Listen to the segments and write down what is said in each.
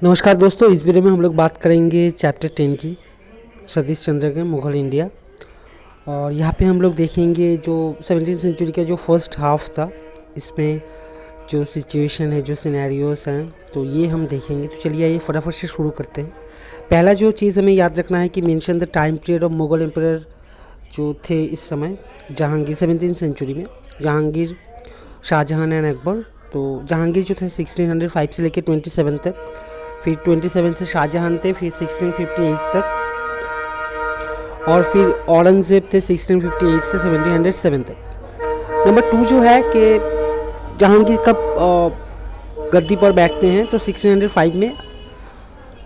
नमस्कार दोस्तों, इस वीडियो में हम लोग बात करेंगे चैप्टर 10 की, सतीश चंद्र के मुग़ल इंडिया। और यहाँ पे हम लोग देखेंगे जो 17वीं सेंचुरी का जो फर्स्ट हाफ था, इसमें जो सिचुएशन है, जो सिनेरियोस हैं, तो ये हम देखेंगे। तो चलिए ये फटाफट से शुरू करते हैं। पहला जो चीज़ हमें याद रखना है कि mention the time period of Mughal emperor जो थे इस समय जहांगीर। 17वीं सेंचुरी में जहांगीर, शाहजहां एंड अकबर। तो जहांगीर जो थे 1605 से लेकर 27 तक, फिर 27 से शाहजहां थे, फिर 1658 तक, और फिर औरंगज़ेब थे 1658 से 1707 तक। नंबर 2 जो है कि जहांगीर कब गद्दी पर बैठते हैं, तो 1605 में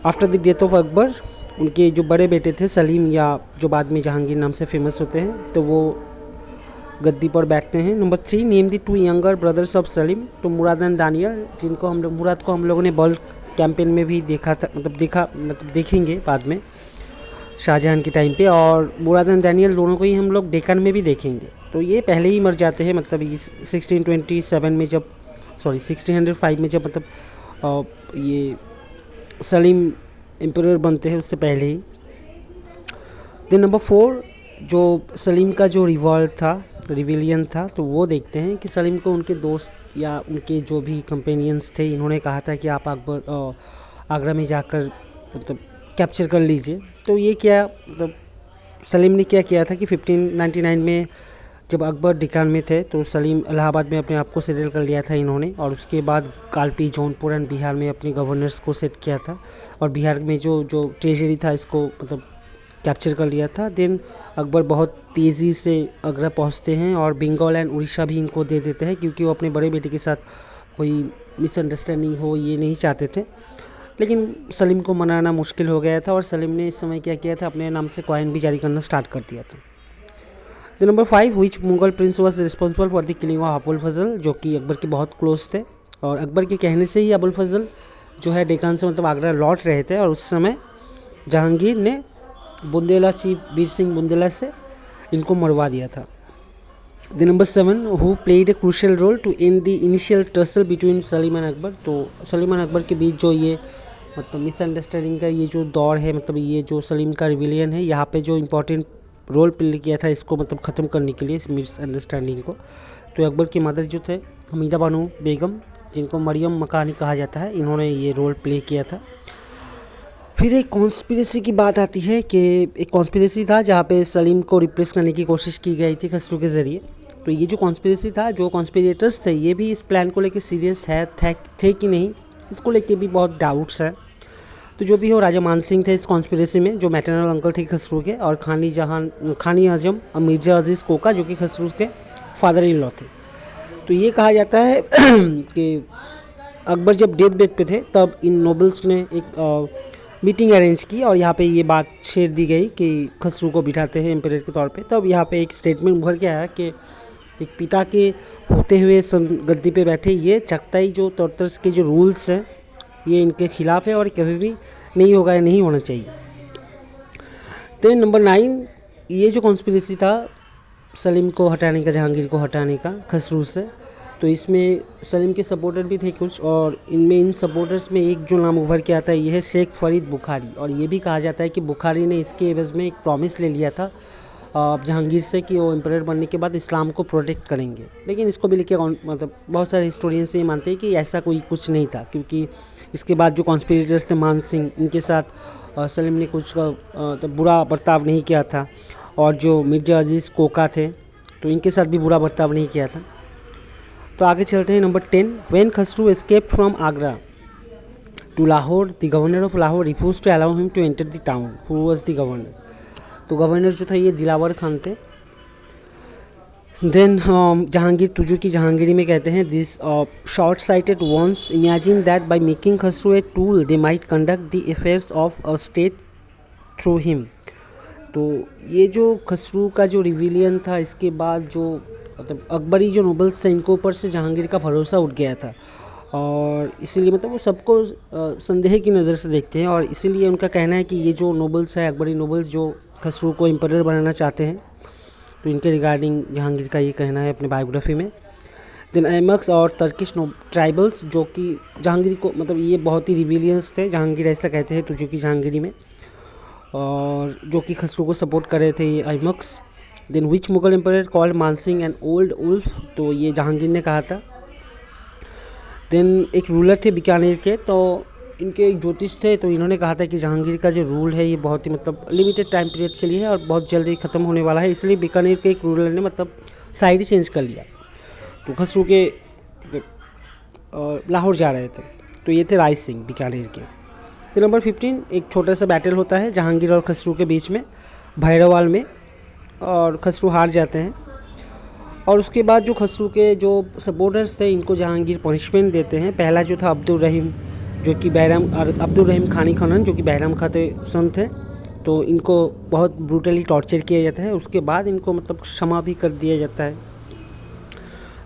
after the death of Akbar उनके जो बड़े बेटे थे सलीम, या जो बाद में जहांगीर नाम से फेमस होते हैं, तो वो गद्दी पर बैठते हैं। Number 3, name the 2 younger brothers of Salim, तो मुराद एंड दानियल, जिनको हम लोग मुराद को हम लोगों ने बल्क कैंपेन में भी देखा था, मतलब देखेंगे बाद में शाहजहां के टाइम पे। और मुराद एंड दानियल दोनों को ही हम लोग डेक्कन में भी देखेंगे। तो ये पहले ही मर जाते हैं, मतलब 1627 में जब 1605 में जब ये सलीम एम्परर बनते हैं उससे पहले ही। देन नंबर 4, जो सलीम का जो रिविलियन था, तो वो देखते हैं कि सलीम को उनके दोस्त या उनके जो भी कंपेनियंस थे, इन्होंने कहा था कि आप आगरा में जाकर मतलब कैप्चर कर लीजिए। तो ये क्या, मतलब सलीम ने क्या किया था कि 1599 में जब अकबर डेक्कन में थे, तो सलीम इलाहाबाद में अपने आप को सेटल कर लिया था इन्होंने, और उसके बाद कालपी, जौनपुर एंड बिहार में अपने गवर्नर्स को सेट किया था, और बिहार में जो ट्रेजरी था इसको मतलब कैप्चर कर लिया था। देन अकबर बहुत तेज़ी से आगरा पहुंचते हैं और बंगाल एंड उड़ीसा भी इनको दे देते हैं, क्योंकि वो अपने बड़े बेटे के साथ कोई मिसअंडरस्टैंडिंग हो ये नहीं चाहते थे। लेकिन सलीम को मनाना मुश्किल हो गया था, और सलीम ने इस समय क्या किया था, अपने नाम से कॉइन भी जारी करना स्टार्ट कर दिया था। The number 5, which Mughal prince was responsible for the killing of Abul Fazl, जो कि अकबर के बहुत क्लोज थे, और अकबर के कहने से ही अबुल फजल जो है डेक्कन से मतलब आगरा लौट रहे थे, और उस समय जहांगीर ने बुंदेला चीफ वीर सिंह बुंदेला से इनको मरवा दिया था। The number 7, who played a crucial role to end the initial tussle between Salim and Akbar, तो सलीम एंड अकबर के बीच जो ये मतलब मिसअंडरस्टैंडिंग का ये जो दौर है, मतलब ये जो सलीम का रिविलियन है, यहाँ पे जो इम्पोर्टेंट रोल प्ले किया था इसको मतलब ख़त्म करने के लिए, इस मिसअंडरस्टैंडिंग को, तो अकबर की मदर जो थे हमीदा बानो बेगम, जिनको मरियम मकानी कहा जाता है, इन्होंने ये रोल प्ले किया था। फिर एक कॉन्स्पिरेसी की बात आती है कि एक कॉन्स्पिरेसी था जहाँ पे सलीम को रिप्लेस करने की कोशिश की गई थी खसरू के ज़रिए। तो ये जो कॉन्स्पिरेसी था, जो कॉन्स्पिरेटर्स थे, ये भी इस प्लान को लेकर सीरियस थे कि नहीं, इसको लेके भी बहुत डाउट्स हैं। तो जो भी हो, राजा मान सिंह थे इस कॉन्स्पिरेसी में, जो मैटरनल अंकल थे खसरू के, और खानी आजम और मिर्ज़ा अजीज़ कोका, जो कि खसरू के फादर इन लॉ थे। तो ये कहा जाता है कि अकबर जब डेथ बेड पे थे, तब इन नोबल्स ने एक मीटिंग अरेंज की, और यहाँ पे ये बात छेड़ दी गई कि खसरू को बिठाते हैं एम्परर के तौर पे। तब यहाँ पे एक स्टेटमेंट उभर के आया कि एक पिता के होते हुए गद्दी पे बैठे ये चगताई जो तौरतर्ज के जो रूल्स हैं, ये इनके खिलाफ है और कभी भी नहीं होगा या नहीं होना चाहिए। तो नंबर 9, ये जो कॉन्स्पिरेसी था सलीम को हटाने का, जहांगीर को हटाने का खसरू से, तो इसमें सलीम के सपोर्टर भी थे कुछ, और इनमें इन सपोर्टर्स में एक जो नाम उभर के आता है, ये है शेख फरीद बुखारी। और ये भी कहा जाता है कि बुखारी ने इसके एवज़ में एक प्रॉमिस ले लिया था जहांगीर से कि वो एम्परर बनने के बाद इस्लाम को प्रोटेक्ट करेंगे। लेकिन इसको भी लेके मतलब बहुत सारे हिस्टोरियंस ये मानते हैं कि ऐसा कोई कुछ नहीं था, क्योंकि इसके बाद जो कॉन्स्पिरेटर्स थे मान सिंह, इनके साथ सलीम ने कुछ बुरा बर्ताव नहीं किया था, और जो मिर्ज़ा अजीज़ कोका थे, तो इनके साथ भी बुरा बर्ताव नहीं किया था। तो आगे चलते हैं। Number 10, when Khusrau escape from Agra to Lahore, the governor of Lahore refuse to allow him to enter the town. Who was the governor? तो गवर्नर जो था ये दिलावर खान थे। देन जहांगीर तुजू की जहांगीरी में कहते हैं, this short sighted ones imagine that by making Khusrau a tool they might conduct the affairs of a state through him. तो ये जो खसरू का जो रिविलियन था, इसके बाद जो मतलब अकबरी जो नोबल्स थे, इनको ऊपर से जहांगीर का भरोसा उठ गया था, और इसीलिए मतलब वो सबको संदेह की नज़र से देखते हैं, और इसीलिए उनका कहना है कि ये जो नोबल्स है, अकबरी नोबल्स, जो खसरू को एम्परर बनाना चाहते हैं। तो इनके रिगार्डिंग जहांगीर का ये कहना है अपने बायोग्राफी में। देन अहमक्स और तर्किश ट्राइबल्स जो कि जहांगीर को मतलब ये बहुत ही रिविलियंस थे, जहांगीर ऐसा कहते हैं तो जो कि जहांगीरी में, और जो कि खसरू को सपोर्ट कर रहे थे ये अहमक्स। Then which Mughal emperor called Mansingh and old wolf, तो ये जहांगीर ने कहा था। देन एक रूलर थे बीकानेर के, तो इनके एक ज्योतिष थे, तो इन्होंने कहा था कि जहांगीर का जो रूल है ये बहुत ही मतलब लिमिटेड टाइम पीरियड के लिए है और बहुत जल्दी ख़त्म होने वाला है, इसलिए बीकानेर के एक रूलर ने मतलब साइड ही चेंज कर लिया। तो खसरू के लाहौर जा रहे थे, तो ये थे राय सिंह बीकानेर के। तो नंबर 15 एक छोटा सा बैटल होता है जहांगीर और खसरू के बीच में भैरवाल में, और खसरू हार जाते हैं। और उसके बाद जो खसरू के जो सपोर्टर्स थे इनको जहांगीर पनिशमेंट देते हैं। पहला जो था अब्दुल रहीम, जो कि अब्दुल रहीम खानी खनन, जो कि बैराम खाते सन थे, तो इनको बहुत ब्रूटली टॉर्चर किया जाता है। उसके बाद इनको मतलब क्षमा भी कर दिया जाता है।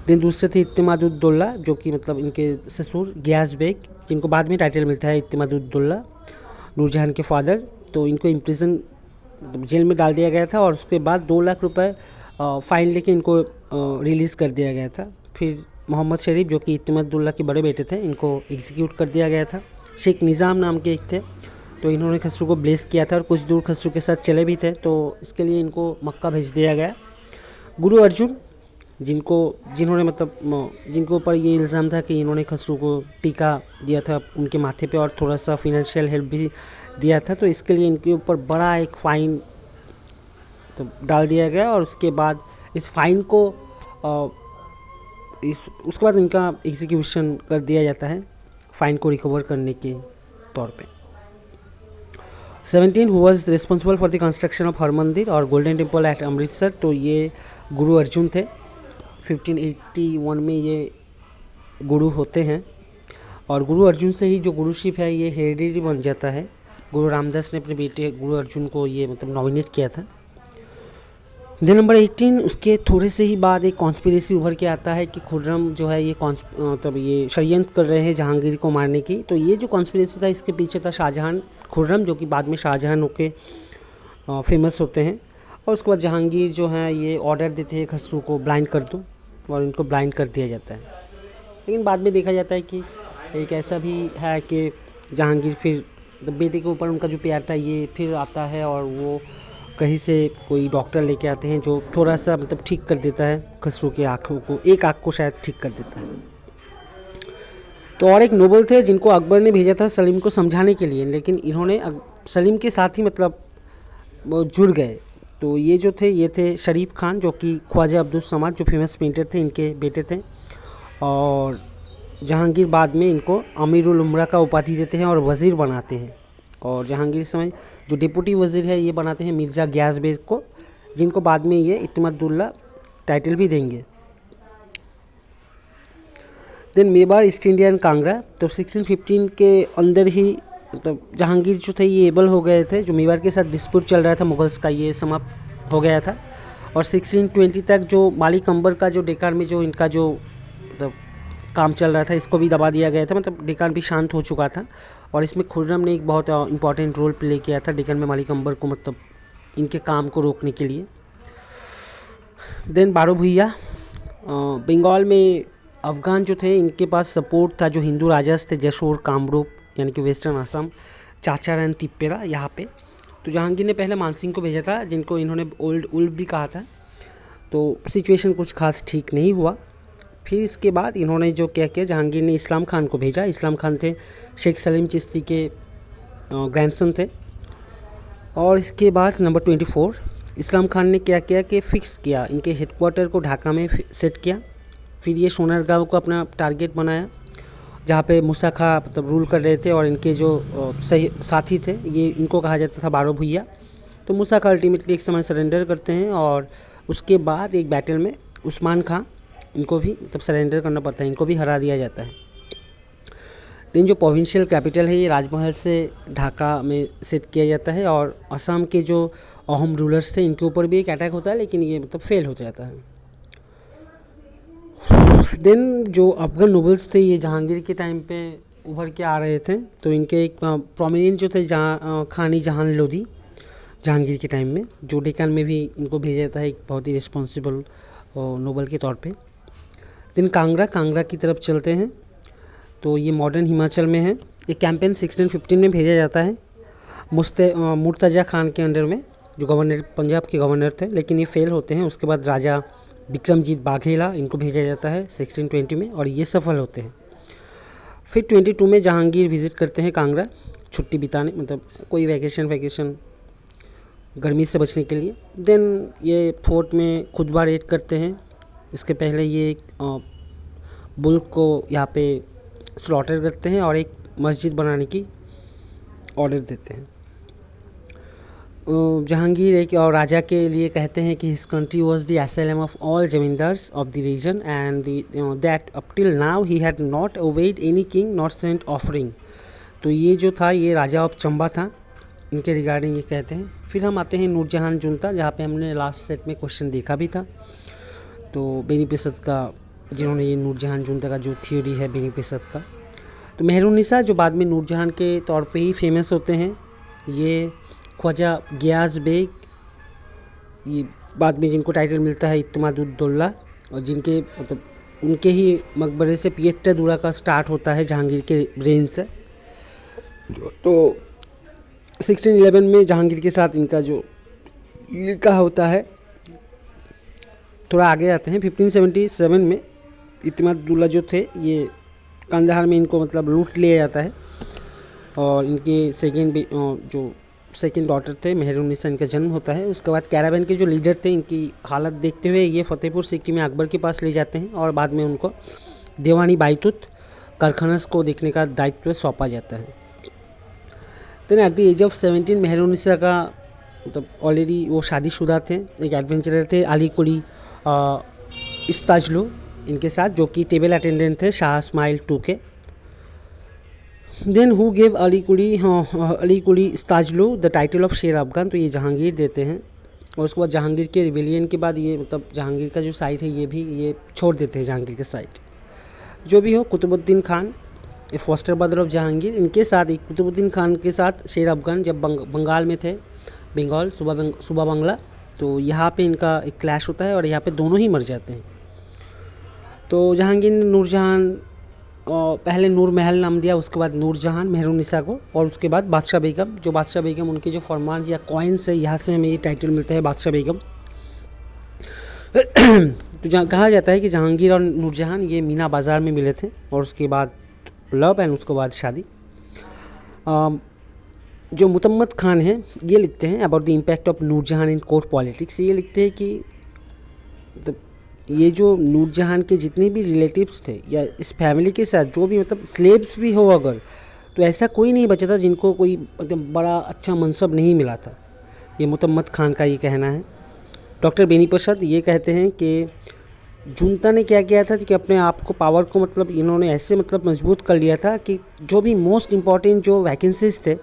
दिन दूसरे थे इत्तेमादुद्दौला, जो कि मतलब इनके ससुर गियास बेग, जिनको बाद में टाइटल मिलता है इत्तेमादुद्दौला, नूरजहान के फादर। तो इनको इम्प्रिजन मतलब जेल में डाल दिया गया था और उसके बाद 2 लाख रुपए फ़ाइन लेके इनको रिलीज़ कर दिया गया था। फिर मोहम्मद शरीफ, जो कि इत्तेमादुद्दौला के बड़े बेटे थे, इनको एग्जीक्यूट कर दिया गया था। शेख निज़ाम नाम के एक थे, तो इन्होंने खसरू को ब्लेस किया था और कुछ दूर खसरू के साथ चले भी थे, तो इसके लिए इनको मक्का भेज दिया गया। गुरु अर्जुन, जिन्होंने मतलब जिनके ऊपर ये इल्ज़ाम था कि इन्होंने खसरू को टीका दिया था उनके माथे पे और थोड़ा सा फिनेंशियल हेल्प भी दिया था, तो इसके लिए इनके ऊपर बड़ा एक फ़ाइन तो डाल दिया गया। और उसके बाद इस फाइन को उसके बाद इनका एग्जीक्यूशन कर दिया जाता है फ़ाइन को रिकवर करने के तौर पे। 17 who was responsible for the construction of Harmandir और गोल्डन टेम्पल एट अमृतसर, तो ये गुरु अर्जुन थे। 1581 में ये गुरु होते हैं और गुरु अर्जुन से ही जो गुरुशिप है ये हेरिडेटरी बन जाता है। गुरु रामदास ने अपने बेटे गुरु अर्जुन को ये मतलब नॉमिनेट किया था। दिन नंबर 18 उसके थोड़े से ही बाद एक कॉन्स्पिरेसी उभर के आता है कि खुर्रम जो है ये मतलब ये षड्यंत्र कर रहे हैं जहांगीर को मारने की। तो ये जो कॉन्स्पिरेसी था इसके पीछे था शाहजहां खुर्रम, जो कि बाद में शाहजहां होके फेमस होते हैं। और उसके बाद जहांगीर जो है ये ऑर्डर देते हैं खसरू को ब्लाइंड कर दो और इनको ब्लाइंड कर दिया जाता है। लेकिन बाद में देखा जाता है कि एक ऐसा भी है कि जहांगीर फिर बेटे के ऊपर उनका जो प्यार था ये फिर आता है और वो कहीं से कोई डॉक्टर लेके आते हैं जो थोड़ा सा मतलब ठीक कर देता है खसरू की आँखों को, एक आँख को शायद ठीक कर देता है। तो और एक नोबल थे जिनको अकबर ने भेजा था सलीम को समझाने के लिए, लेकिन इन्होंने सलीम के साथ ही मतलब जुड़ गए। तो ये जो थे ये थे शरीफ खान, जो कि ख्वाजा अब्दुल समाद जो फेमस पेंटर थे इनके बेटे थे। और जहांगीर बाद में इनको अमीरुल उमरा का उपाधि देते हैं और वज़ीर बनाते हैं। और जहांगीर समय जो डिप्टी वज़ीर है ये बनाते हैं मिर्ज़ा गियास बेग को, जिनको बाद में ये इत्तेमादुद्दौला टाइटल भी देंगे। Then Mewar, East India and Kangra, तो 1615 के अंदर ही मतलब जहांगीर जो थे ये एबल हो गए थे। जो मेवाड़ के साथ डिस्प्यूट चल रहा था मुगल्स का ये समाप्त हो गया था। और 1620 तक जो मालिक अंबर का जो डेक्कन में जो इनका जो मतलब काम चल रहा था इसको भी दबा दिया गया था, मतलब डेक्कन भी शांत हो चुका था। और इसमें खुर्रम ने एक बहुत इंपॉर्टेंट रोल प्ले किया था डेक्कन में मालिक अंबर को मतलब इनके काम को रोकने के लिए। देन बारो भुइया, बंगाल में अफ़गान जो थे इनके पास सपोर्ट था जो हिंदू राजास थे जशोर, कामरूप यानी कि वेस्टर्न आसाम, चाचार एंड तिप्पेरा यहाँ पे। तो जहांगीर ने पहले मानसिंह को भेजा था जिनको इन्होंने ओल्ड उल्फ भी कहा था। तो सिचुएशन कुछ खास ठीक नहीं हुआ। फिर इसके बाद इन्होंने जो क्या किया, जहांगीर ने इस्लाम खान को भेजा। इस्लाम खान थे शेख सलीम चिश्ती के ग्रैंडसन थे। और इसके बाद नंबर 24 इस्लाम खान ने क्या किया कि फ़िक्स किया, इनके हेडक्वार्टर को ढाका में सेट किया। फिर ये सोनारगांव को अपना टारगेट बनाया जहाँ पे मूसा खां मतलब रूल कर रहे थे और इनके जो सही साथी थे ये इनको कहा जाता था बारो भुइया। तो मूसा खां अल्टीमेटली एक समय सरेंडर करते हैं और उसके बाद एक बैटल में उस्मान खां इनको भी मतलब सरेंडर करना पड़ता है, इनको भी हरा दिया जाता है। देन जो प्रोविंशियल कैपिटल है ये राजमहल से ढाका में सेट किया जाता है। और असम के जो अहोम रूलर्स थे इनके ऊपर भी एक अटैक होता है लेकिन ये मतलब फेल हो जाता है। देन जो अफगान नोबल्स थे ये जहांगीर के टाइम पे उभर के आ रहे थे। तो इनके एक प्रोमिनेंट जो थे खानी जहान लोधी जहांगीर के टाइम में, जो डेक्कन में भी इनको भेजा जाता है एक बहुत ही रिस्पॉन्सिबल नोबल के तौर पे। देन कांगड़ा की तरफ चलते हैं। तो ये मॉडर्न हिमाचल में है। ये कैंपेन 1615 में भेजा जाता है मुर्तज़ा खान के अंडर में, जो गवर्नर पंजाब के गवर्नर थे, लेकिन ये फेल होते हैं। उसके बाद राजा विक्रमजीत बाघेला इनको भेजा जाता है 1620 में, और ये सफल होते हैं। फिर 22 में जहांगीर विज़िट करते हैं कांगड़ा छुट्टी बिताने, मतलब कोई वैकेशन गर्मी से बचने के लिए। देन ये फोर्ट में खुतबा रेड करते हैं। इसके पहले ये बुल को यहाँ पे स्लॉटर करते हैं और एक मस्जिद बनाने की ऑर्डर देते हैं। जहांगीर एक और राजा के लिए कहते हैं कि his country was the asylum of all zamindars of the region and that up till now he had not obeyed any king not sent offering. तो ये जो था ये राजा ऑफ चंबा था, इनके रिगार्डिंग ये कहते हैं। फिर हम आते हैं नूरजहान जुनता, जहाँ पे हमने लास्ट सेट में क्वेश्चन देखा भी था। तो बेनीपसंद का, जिन्होंने ये नूरजहान जुनता का जो थ्योरी है बेनीपसंद का। तो मेहरुन्निसा जो बाद में नूरजहान के तौर पे ही फेमस होते हैं, ये ख्वाजा गियास बेग, ये बाद में जिनको टाइटल मिलता है इत्तेमादुद्दौला, और जिनके मतलब उनके ही मकबरे से पियट्टादुरा का स्टार्ट होता है जहांगीर के रेंज से। तो 1611 में जहांगीर के साथ इनका जो लिखा होता है, थोड़ा आगे आते हैं। 1577 में इत्तेमादुद्दौला जो थे ये कंधार में इनको मतलब लूट लिया जाता है, और इनके सेकेंड डॉटर थे मेहरुन्निसा, इनका जन्म होता है। उसके बाद कैरावैन के जो लीडर थे, इनकी हालत देखते हुए ये फतेहपुर सिक्री में अकबर के पास ले जाते हैं, और बाद में उनको देवानी बायतूत कारखानस को देखने का दायित्व सौंपा जाता है। Then at the age of 17 Mehrunnisa का मतलब ऑलरेडी वो शादीशुदा थे, एक एडवेंचरर थे अली कुली इस्ताजलू इनके साथ, जो कि टेबल अटेंडेंट थे शाह इस्माइल II के। Then who gave Ali Quli Istajlu the title of Sher Afghan, तो ये जहांगीर देते हैं। और उसके बाद जहांगीर के रिवेलियन के बाद ये मतलब जहांगीर का जो साइड है ये छोड़ देते हैं जहांगीर के साइड। जो भी हो, कुतुबुद्दीन खान ए फॉस्टर ब्रदर ऑफ जहांगीर, इनके साथ कुतुबुद्दीन खान के साथ शेर अफगान जब बंगाल में थे, बंगाल सूबा बांग्ला, तो यहाँ पे इनका एक क्लैश होता है और यहाँ पे दोनों ही मर जाते हैं। तो जहांगीर ने नूरजहान पहले नूर महल नाम दिया, उसके बाद नूरजहान मेहरुन्निसा को, और उसके बाद बादशाह बेगम, जो बादशाह बेगम उनके जो फरमान या कॉइन्स है, यहाँ से हमें ये टाइटल मिलता है बादशाह बेगम। तो जहाँ कहा जाता है कि जहांगीर और नूरजहान ये मीना बाज़ार में मिले थे, और उसके बाद लव एंड उसके बाद शादी। जो मुतम्मद खान हैं ये लिखते हैं about the impact of Nurjahan in court politics. ये लिखते हैं कि मतलब ये जो नूरजहान के जितने भी रिलेटिव्स थे या इस फैमिली के साथ जो भी मतलब स्लेव्स भी हो अगर, तो ऐसा कोई नहीं बचा था जिनको कोई मतलब बड़ा अच्छा मनसब नहीं मिला था। ये मुतम्मद खान का ये कहना है। डॉक्टर बेनीपसंद ये कहते हैं कि जुनता ने क्या किया था कि अपने आप को पावर को मतलब इन्होंने ऐसे मतलब मजबूत कर लिया था कि जो भी मोस्ट इम्पॉर्टेंट जो वैकेंसीज थे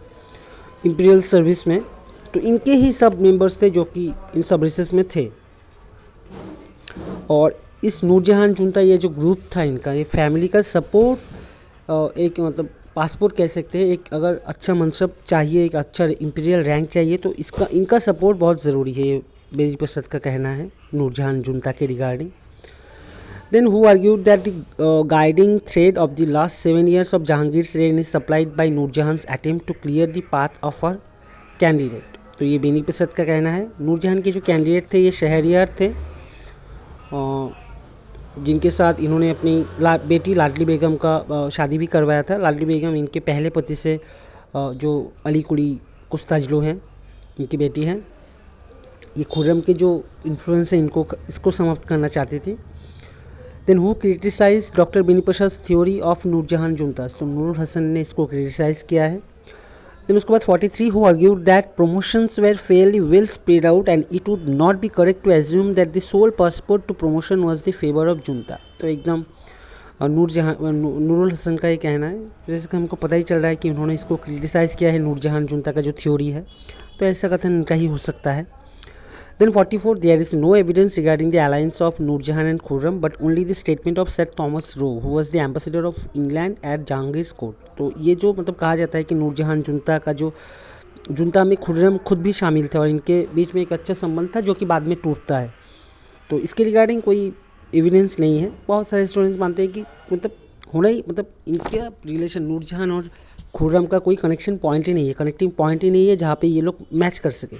इंपीरियल सर्विस में, तो इनके ही सब मेंबर्स थे जो कि इन सर्विसेज में थे। और इस नूरजहान जुनता ये जो ग्रुप था इनका, ये फैमिली का सपोर्ट एक मतलब पासपोर्ट कह सकते हैं। एक अगर अच्छा मनसब चाहिए, एक अच्छा इंपीरियल रैंक चाहिए, तो इनका सपोर्ट बहुत ज़रूरी है, ये बेनीपसंद का कहना है नूरजहान जुनता के regarding. Then who argued that the guiding thread of the last 7 years of Jahangir's reign is supplied by Nurjahan's attempt to clear the path of her candidate। तो ये बेनीपसंद का कहना है। नूरजहान के जो कैंडिडेट थे ये शहरियार थे, जिनके साथ इन्होंने अपनी बेटी लाडली बेगम का शादी भी करवाया था। लाडली बेगम इनके पहले पति से जो अली कुली कुस्ताजलो हैं, इनकी बेटी हैं। ये खुर्रम के जो इन्फ्लुएंस है इसको समाप्त करना चाहती थी। Then who criticise doctor Benipasand theory of Nurjahan juntas, तो नूरुल हसन ने इसको क्रिटिसाइज किया है। देन उसके बाद 43 who argued that promotions were fairly well spread out and it would not be correct to assume that the sole passport to promotion was the favour of junta. तो एकदम नूरुल हसन का ये कहना है, जैसे कि हमको पता ही चल रहा है कि उन्होंने इसको क्रिटिसाइज़ किया है नूरजहान जुनता का जो थ्योरी है, तो ऐसा कथन इनका ही हो सकता है। Then 44, there is no evidence regarding the alliance of Nurjahan and Khurram, but only the statement of Sir Thomas Roe, who was the ambassador of England at Jahangir's court। तो ये जो मतलब कहा जाता है कि नूरजहान जुनता का जो जुनता में खुर्रम खुद भी शामिल थे और इनके बीच में एक अच्छा संबंध था जो कि बाद में टूटता है। तो इसके रिगार्डिंग कोई एविडेंस नहीं है। बहुत सारे स्टूडेंट्स मानते हैं कि मतलब होना ही, मतलब इनका रिलेशन नूरजहान और खुर्रम का कोई कनेक्शन पॉइंट ही नहीं है, कनेक्टिंग पॉइंट ही नहीं है जहाँ पे ये लोग मैच कर सके।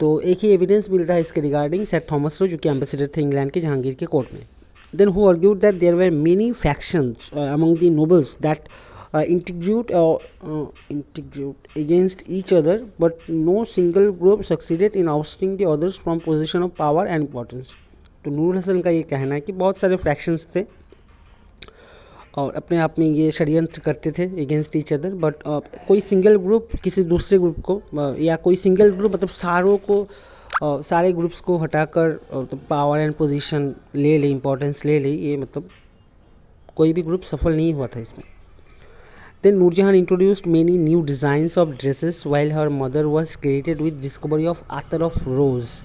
तो एक ही एविडेंस मिलता है इसके रिगार्डिंग सेट थॉमस रो, जो कि एम्बेसडर थे इंग्लैंड के जहांगीर के कोर्ट में। Then who argued that there were many factions among the nobles that integrate against each other, but no single group succeeded in ousting the others from position of power and importance। तो नूर हसन का ये कहना है कि बहुत सारे fractions थे और अपने आप में ये षड्यंत्र करते थे अगेंस्ट ईच अदर, बट कोई सिंगल ग्रुप किसी दूसरे ग्रुप को या कोई सिंगल ग्रुप मतलब सारों को सारे ग्रुप्स को हटाकर तो पावर एंड पोजीशन ले ली, इम्पोर्टेंस ले ली, ये मतलब कोई भी ग्रुप सफल नहीं हुआ था इसमें। Then Noorjahan introduced many new designs of dresses while her mother was credited with discovery of attar of rose।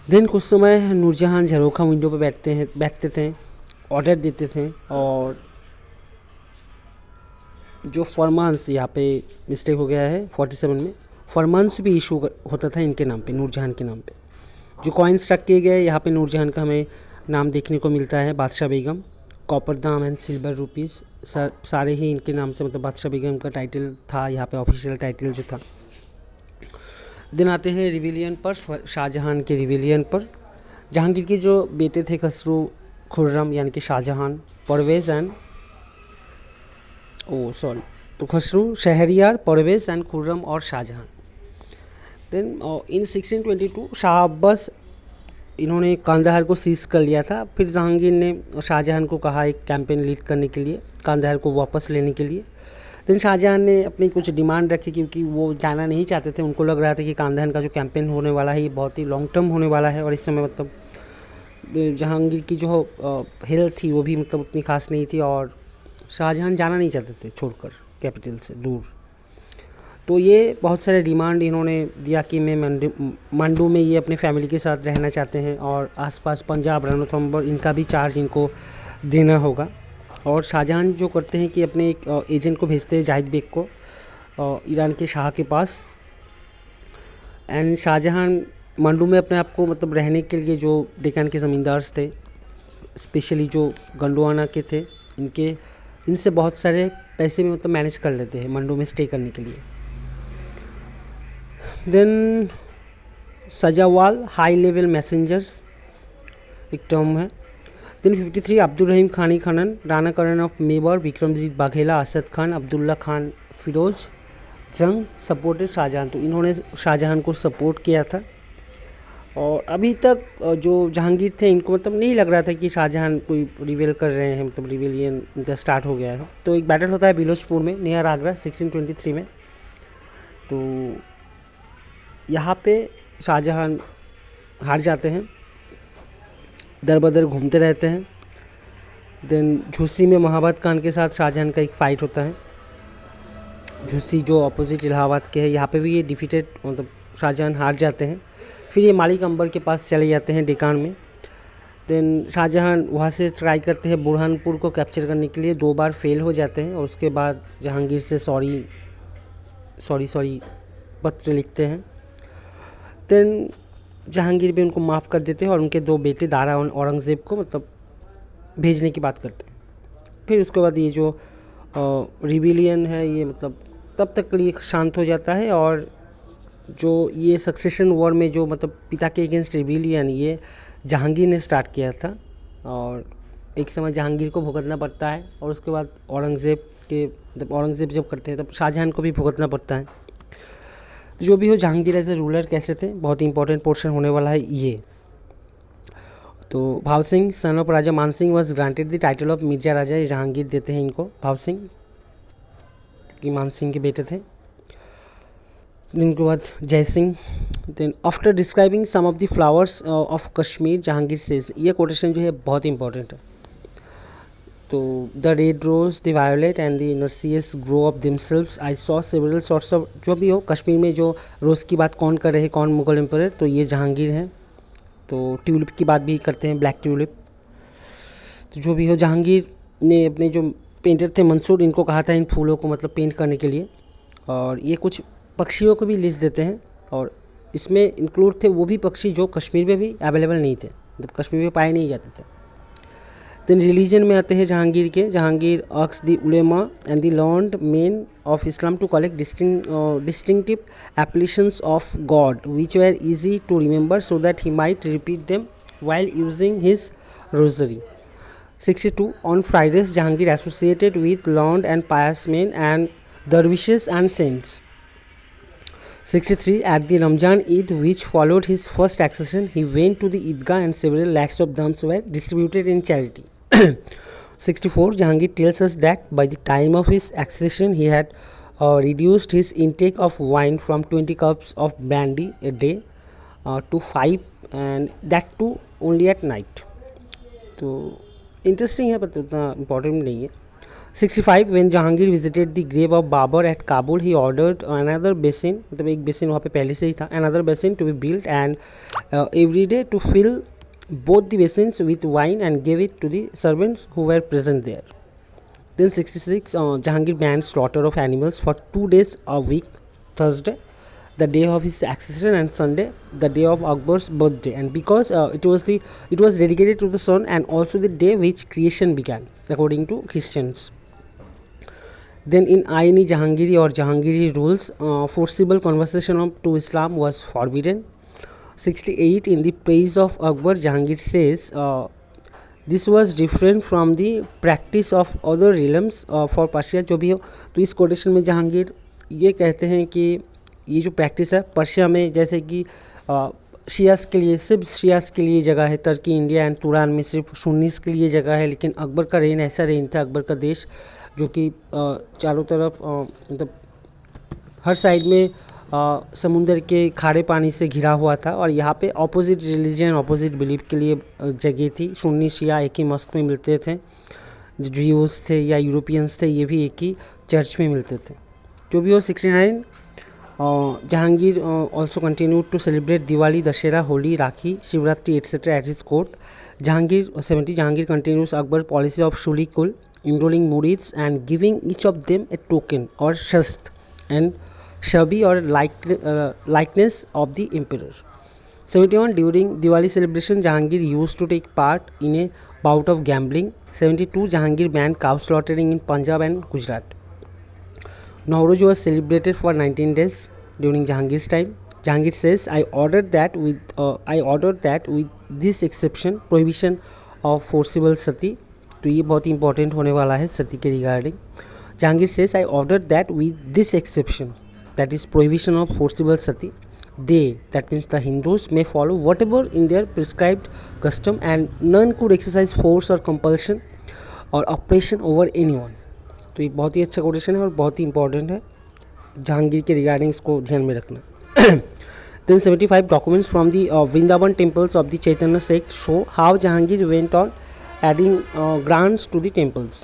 Then कुछ समय नूरजहां झरोखा विंडो पे बैठते थे, ऑर्डर देते थे, और जो फरमान्स, यहाँ पे मिस्टेक हो गया है 47 में, फरमान्स भी इशू होता था इनके नाम पे, नूरजहां के नाम पे। जो कॉइन्स रख किए गए, यहाँ पे नूरजहां का हमें नाम देखने को मिलता है, बादशाह बेगम, कॉपर दाम एंड सिल्वर रुपीज़, सारे ही इनके नाम से, मतलब बादशाह बेगम का टाइटल था यहाँ पे, ऑफिशियल टाइटल जो था। दिन आते हैं रिविलियन पर, शाहजहां के रिविलियन पर। जहांगीर के जो बेटे थे खसरू खुर्रम यानी कि शाहजहां, परवेज़ एंड तो खसरू, शहरियार, परवेज़ एंड खुर्रम और शाहजहां। देन इन 1622 शाह अब्बास इन्होंने कांदाहार को सीज कर लिया था। फिर जहांगीर ने शाहजहां को कहा एक कैंपेन लीड करने के लिए, कांदाहार को वापस लेने के लिए। देन शाहजहां ने अपनी कुछ डिमांड रखी, क्योंकि वो जाना नहीं चाहते थे। उनको लग रहा था कि कांदाहार का जो कैंपेन होने वाला है ये बहुत ही लॉन्ग टर्म होने वाला है, और इस समय मतलब जहांगीर की जो हेल्थ थी वो भी मतलब उतनी खास नहीं थी, और शाहजहां जाना नहीं चाहते थे छोड़कर कैपिटल से दूर। तो ये बहुत सारे डिमांड इन्होंने दिया कि मैं मांडू में ये अपने फैमिली के साथ रहना चाहते हैं, और आसपास पंजाब, रणथंबोर, इनका भी चार्ज इनको देना होगा। और शाहजहां जो करते हैं कि अपने एक एजेंट को भेजते हैं जाहिद बेग को ईरान के शाह के पास। एंड शाहजहां मांडू में अपने आप को मतलब रहने के लिए, जो डेक्कन के ज़मींदार थे, स्पेशली जो गंडवाना के थे, इनसे बहुत सारे पैसे में मतलब मैनेज कर लेते हैं मांडू में स्टे करने के लिए। देन सजावाल, हाई लेवल मैसेंजर्स एक टर्म है। देन 53 अब्दुल रहीम खानी खनन, राणा करण ऑफ मेवाड़, विक्रमजीत बाघेला, असद खान, अब्दुल्ला खान फिरोज जंग सपोर्टेड शाहजहां। तो इन्होंने शाहजहां को सपोर्ट किया था, और अभी तक जो जहांगीर थे इनको मतलब नहीं लग रहा था कि शाहजहां कोई रिवेल कर रहे हैं, मतलब रिवेलियन इनका स्टार्ट हो गया है। तो एक बैटल होता है बिलोचपुर में नियर आगरा 1623 में। तो यहाँ पे शाहजहां हार जाते हैं, दर बदर घूमते रहते हैं। देन झूसी में महाबत खान के साथ शाहजहां का एक फ़ाइट होता है। झूसी जो अपोजिट इलाहाबाद के है, यहाँ पे भी ये डिफीटेड, मतलब शाहजहां हार जाते हैं। फिर ये मालिक अंबर के पास चले जाते हैं डेकान में। देन शाहजहां वहाँ से ट्राई करते हैं बुरहानपुर को कैप्चर करने के लिए, 2 बार फेल हो जाते हैं, और उसके बाद जहांगीर से सॉरी पत्र लिखते हैं। देन जहांगीर भी उनको माफ़ कर देते हैं, और उनके 2 बेटे दारा और औरंगज़ेब को मतलब भेजने की बात करते हैं। फिर उसके बाद ये जो रिविलियन है ये मतलब तब तक के लिए शांत हो जाता है, और जो ये सक्सेशन वॉर में जो मतलब पिता के अगेंस्ट रिविलियन ये जहांगीर ने स्टार्ट किया था, और एक समय जहांगीर को भुगतना पड़ता है, और उसके बाद औरंगज़ेब जब करते हैं तब शाहजहां को भी भुगतना पड़ता है। जो भी हो, जहांगीर एज ए रूलर कैसे थे, बहुत ही इंपॉर्टेंट पोर्शन होने वाला है ये। तो भाव सिंह सन of Raja Man Singh was granted the title of Mirza Raja, ये जहांगीर देते हैं इनको, भाव सिंह कि मान सिंह के बेटे थे। इनके बाद Jai Singh. Then after describing some of the flowers of Kashmir, Jahangir says, ये कोटेशन जो है बहुत इंपॉर्टेंट है। तो the red rose, the violet and the narcissus grow of themselves, I saw several sorts of, जो भी हो, कश्मीर में जो रोज़ की बात कौन कर रहे हैं, कौन मुगल एम्परर, तो ये जहांगीर हैं। तो ट्यूलिप की बात भी करते हैं, ब्लैक ट्यूलिप। तो जो भी हो, जहांगीर ने अपने जो पेंटर थे मंसूर, इनको कहा था इन फूलों को मतलब पेंट करने के लिए, और ये कुछ पक्षियों को भी लिस्ट देते हैं, और इसमें इंक्लूड थे वो भी पक्षी जो कश्मीर में भी अवेलेबल नहीं थे। मतलब कश्मीर में पाए नहीं जाते थे। देन रिलीजन में आते हैं जहांगीर के। Jahangir asked the ulema and the learned men of Islam to collect distinctive applications of God which were easy to remember so that he might repeat them while using his rosary. 62. On Fridays, Jahangir associated with learned and pious men and dervishes and saints. 63. At the Ramzan Eid, which followed his first accession, he went to the Eidgah and several lakhs of dirhams were distributed in charity. 64. Jahangir tells us that by the time of his accession, he had reduced his intake of wine from 20 cups of brandy a day to 5, and that too only at night. तो interesting है पर उतना important नहीं है। 65. When Jahangir visited the grave of Babur at Kabul, he ordered another basin, मतलब एक basin वहाँ पे पहले से ही था, another basin to be built and every day to fill both the basins with wine and gave it to the servants who were present there. Then 66. Jahangir banned slaughter of animals for 2 days a week, Thursday the day of his accession and Sunday the day of Akbar's birthday, and because it was dedicated to the sun and also the day which creation began according to Christians. Then in Aini Jahangiri or Jahangiri rules, forcible conversion to Islam was forbidden. 68. In the praise of Akbar, Jahangir says this was different from the practice of other realms for Persia. जो भी हो, तो इस quotation में जहांगीर ये कहते हैं कि ये जो प्रैक्टिस है पर्शिया में, जैसे कि शियास के लिए सिर्फ शियास के लिए जगह है, तुर्की इंडिया एंड तुरान में सिर्फ सुन्नीस के लिए जगह है, लेकिन अकबर का रेन ऐसा रेन था, अकबर का देश जो कि चारों तरफ मतलब हर साइड में समुंदर के खारे पानी से घिरा हुआ था, और यहाँ पे ऑपोजिट रिलीजन ऑपोजिट बिलीफ के लिए जगह थी। सुन्नी शिया एक ही मस्क में मिलते थे, जो ज्यूज़ थे या यूरोपियंस थे ये भी एक ही चर्च में मिलते थे। जो भी हो, 69. Jahangir also continued to celebrate Diwali, Dashera, Holi, Rakhi, Shivratri, etc. at his court. 70. Jahangir continues Akbar's policy of Shuli Kul, enrolling murids and giving each of them a token or shast and shabi or likeness of the emperor. 71. During Diwali celebration, Jahangir used to take part in a bout of gambling. 72. Jahangir banned cow slaughtering in Punjab and Gujarat. Nowruz was celebrated for 19 days during Jahangir's time. Jahangir says, I ordered that with this exception, prohibition of forcible sati. तो ये बहुत important होने वाला है सती के regarding. Jahangir says, I ordered that with this exception, that is prohibition of forcible sati, they, that means the Hindus, may follow whatever in their prescribed custom and none could exercise force or compulsion or oppression over anyone. तो ये बहुत ही अच्छा quotation है और बहुत ही important है, जहांगीर के regarding इसको ध्यान में रखना। Then 75. Documents from the Vrindavan temples of the Chaitanya sect show how Jahangir went on adding grants to the temples.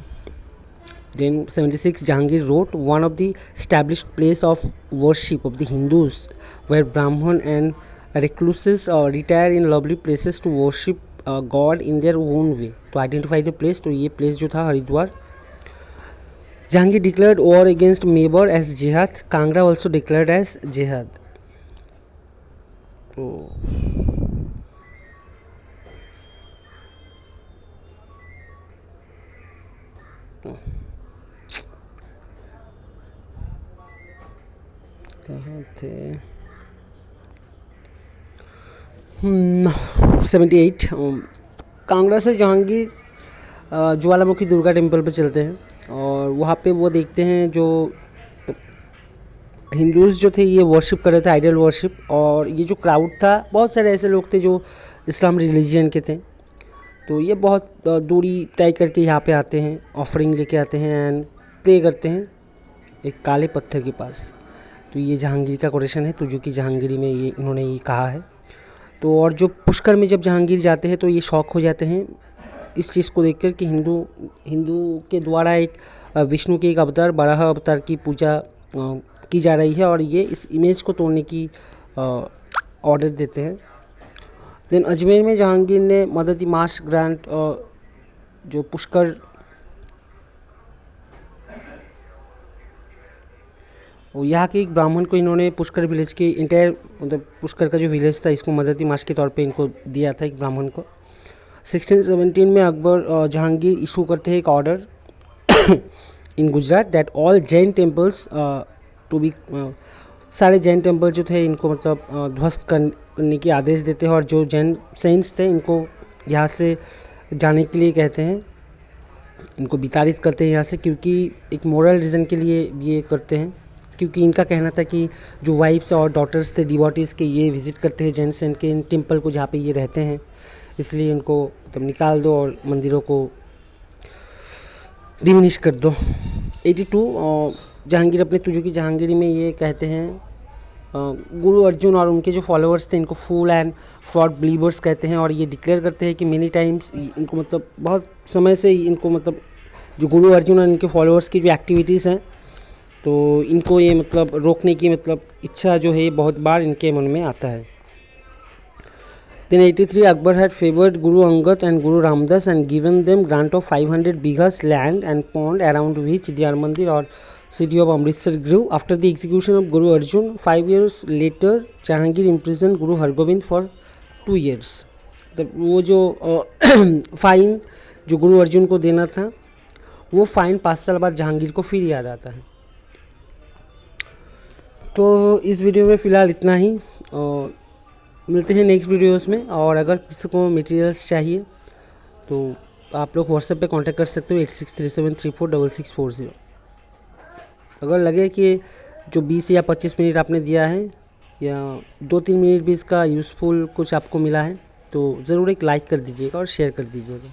Then 76. Jahangir wrote, one of the established place of worship of the Hindus where Brahman and recluses retire in lovely places to worship God in their own way. तो identify the place, तो ये place जो था Haridwar. Jahangir declared war against Mewar as jihad. Kangra also declared as jihad. तो कहाँ थे? 78. कांगड़ा से जहांगीर ज्वालामुखी Durga temple पे चलते हैं और वहाँ पे वो देखते हैं जो हिंदूज़ जो थे ये वर्शिप कर रहे थे, आइडल वर्शिप, और ये जो क्राउड था बहुत सारे ऐसे लोग थे जो इस्लाम रिलीजन के थे। तो ये बहुत दूरी तय करके यहाँ पे आते हैं, ऑफरिंग लेके आते हैं एंड प्रे करते हैं एक काले पत्थर के पास। तो ये जहांगीर का कोटेशन है, तुझू की जहांगीरी में ये इन्होंने ये कहा है। तो और जो पुष्कर में जब जहांगीर जाते हैं तो ये शौक हो जाते हैं इस चीज़ को देखकर कि हिंदू के द्वारा एक विष्णु के एक अवतार, बारह अवतार की पूजा की जा रही है और ये इस इमेज को तोड़ने की ऑर्डर देते हैं। देन अजमेर में जहांगीर ने मददी मास ग्रांट जो पुष्कर यहाँ के एक ब्राह्मण को इन्होंने पुष्कर विलेज के इंटायर मतलब पुष्कर का जो विलेज था इसको मददी मास के तौर पे इनको दिया था एक ब्राह्मण को। 1617 में अकबर जहांगीर इशू करते हैं एक order in Gujarat that all Jain temples to be, सारे जैन टेम्पल जो थे इनको मतलब ध्वस्त करने की आदेश देते हैं, और जो जैन सेंट्स थे इनको यहाँ से जाने के लिए कहते हैं, इनको विताड़ित करते हैं यहाँ से, क्योंकि एक मोरल रीज़न के लिए ये करते हैं, क्योंकि इनका कहना था कि जो वाइफ्स और डॉटर्स थे डिवोटीज़ के, ये विज़िट करते हैं जैन सेंट के इन टेम्पल को जहाँ पे ये रहते हैं, इसलिए इनको मतलब निकाल दो और मंदिरों को डिमिनिश कर दो। 82 जहांगीर अपने तुजो की जहांगीरी में ये कहते हैं, गुरु अर्जुन और उनके जो फॉलोअर्स थे इनको फूल एंड फ्रॉड बिलीवर्स कहते हैं, और ये डिक्लेयर करते हैं कि मेनी टाइम्स इनको मतलब बहुत समय से ही इनको मतलब जो गुरु अर्जुन और इनके फॉलोअर्स की जो एक्टिविटीज़ हैं तो इनको ये मतलब रोकने की मतलब इच्छा जो है बहुत बार इनके मन में आता है। Then 83 Akbar had favored Guru Angad and Guru Ramdas and given them grant of 500 bighas land and pond around which Diyar Mandir or city of Amritsar grew. After the execution of Guru Arjun, 5 years later, Jahangir imprisoned Guru Hargobind for 2 years. तो वो जो fine जो गुरु अर्जुन को देना था वो fine 5 साल बाद जहांगीर को फिर याद आता है। तो इस वीडियो में फ़िलहाल इतना ही, और मिलते हैं नेक्स्ट वीडियोस में। और अगर किसी को मटेरियल्स चाहिए तो आप लोग व्हाट्सएप पे कांटेक्ट कर सकते हो 8637346640। अगर लगे कि जो 20 या 25 मिनट आपने दिया है या 2-3 मिनट भी इसका यूज़फुल कुछ आपको मिला है तो ज़रूर एक लाइक कर दीजिएगा और शेयर कर दीजिएगा।